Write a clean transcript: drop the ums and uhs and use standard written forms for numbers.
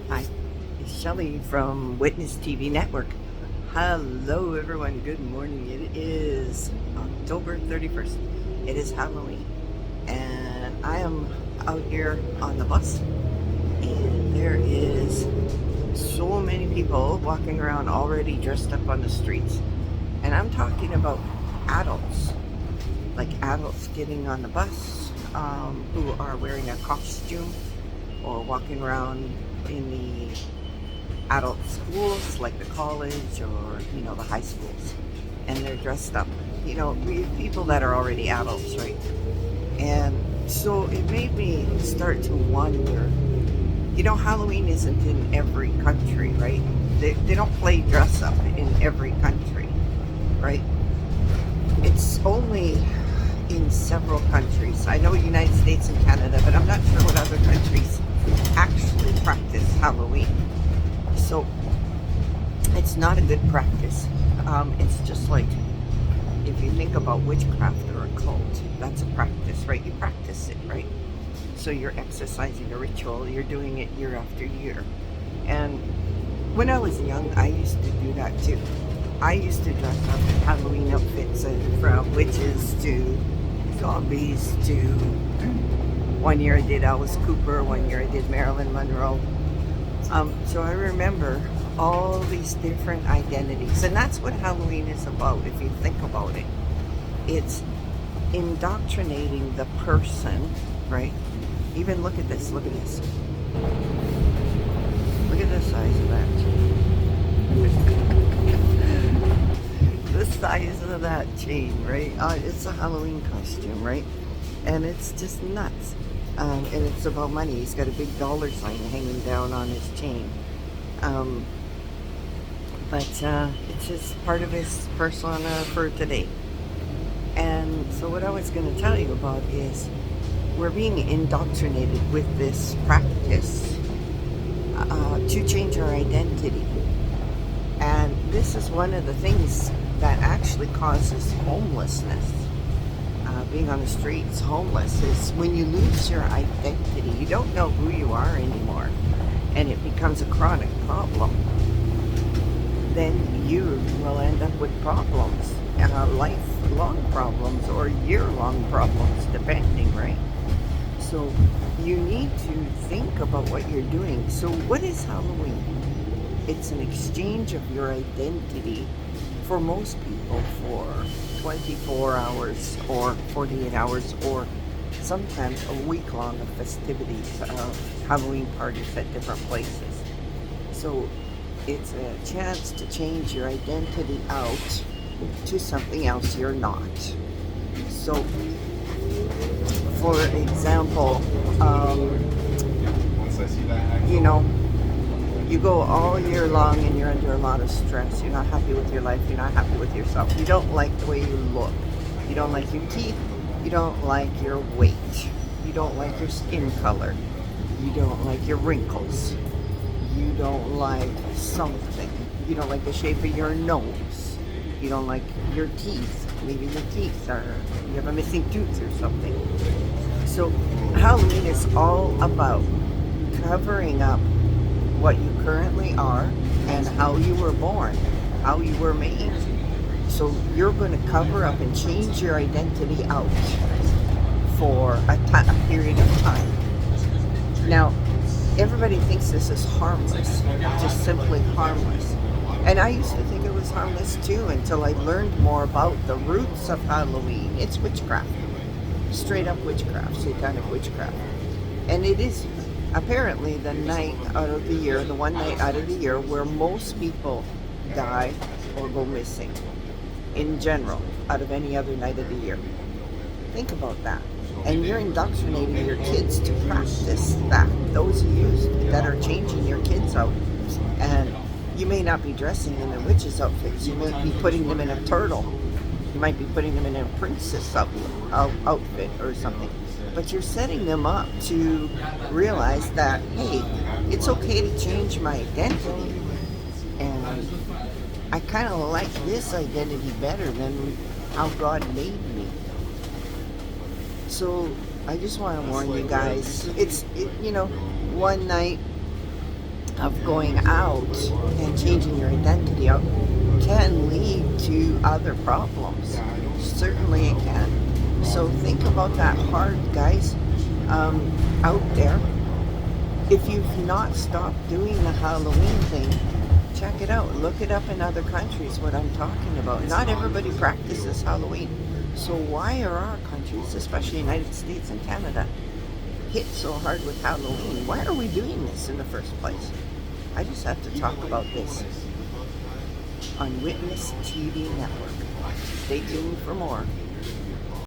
Hi, it's Shelley from Witness TV Network. Hello, everyone. Good morning. It is October 31st. It is Halloween, and I am out here on the bus, and there is so many people walking around already dressed up on the streets. And I'm talking about adults, like adults getting on the bus who are wearing a costume or walking around in the adult schools like the college or the high schools, and they're dressed up, we have people that are already adults, right? And so it made me start to wonder, Halloween isn't in every country, right? They don't play dress up in every country, right? It's only in several countries. I know United States and Canada, but I'm not sure what other countries actually practice Halloween. So it's not a good practice. It's just like if you think about witchcraft or a cult, that's a practice, right? You practice it, right? So you're exercising a ritual, you're doing it year after year. And when I was young, I used to do that too. I used to dress up in Halloween outfits, from witches to zombies to one year I did Alice Cooper, one year I did Marilyn Monroe. So I remember all these different identities, and that's what Halloween is about. If you think about it, it's indoctrinating the person, right? Even look at this. Look at this. Look at the size of that. The size of that chain, right? It's a Halloween costume, right? And it's just nuts. And it's about money. He's got a big dollar sign hanging down on his chain. But it's just part of his persona for today. And so what I was going to tell you about is we're being indoctrinated with this practice to change our identity. And this is one of the things that actually causes homelessness. Being on the streets, homeless, is when you lose your identity. You don't know who you are anymore, and it becomes a chronic problem. Then you will end up with problems, lifelong problems or year-long problems, depending, right? So you need to think about what you're doing. So what is Halloween? It's an exchange of your identity for most people for 24 hours or 48 hours or sometimes a week long of festivities of Halloween parties at different places. So it's a chance to change your identity out to something else you're not. So for example, you know, you go all year long and you're under a lot of stress. You're not happy with your life. You're not happy with yourself. You don't like the way you look. You don't like your teeth. You don't like your weight. You don't like your skin color. You don't like your wrinkles. You don't like something. You don't like the shape of your nose. You don't like your teeth. Maybe your teeth are, you have a missing tooth or something. So Halloween is all about covering up what you currently are and how you were born, how you were made. So you're going to cover up and change your identity out for a period of time. Now, everybody thinks this is harmless, just simply harmless. And I used to think it was harmless too until I learned more about the roots of Halloween. It's witchcraft, straight up witchcraft, satanic witchcraft. And it is apparently the night out of the year, the one night out of the year where most people die or go missing in general out of any other night of the year. Think about that. And you're indoctrinating your kids to practice that. Those of you that are changing your kids out, and you may not be dressing them in witches' outfits. You may be putting them in a turtle. You might be putting them in a princess outfit or something. But you're setting them up to realize that, hey, it's okay to change my identity. And I kind of like this identity better than how God made me. So I just want to warn you guys, one night of going out and changing your identity out can lead to other problems. Certainly it can. So think about that hard, guys, out there. If you've not stopped doing the Halloween thing, check it out. Look it up in other countries, what I'm talking about. Not everybody practices Halloween. So why are our countries, especially United States and Canada, hit so hard with Halloween? Why are we doing this in the first place? I just have to talk about this on Witness TV Network. Stay tuned for more.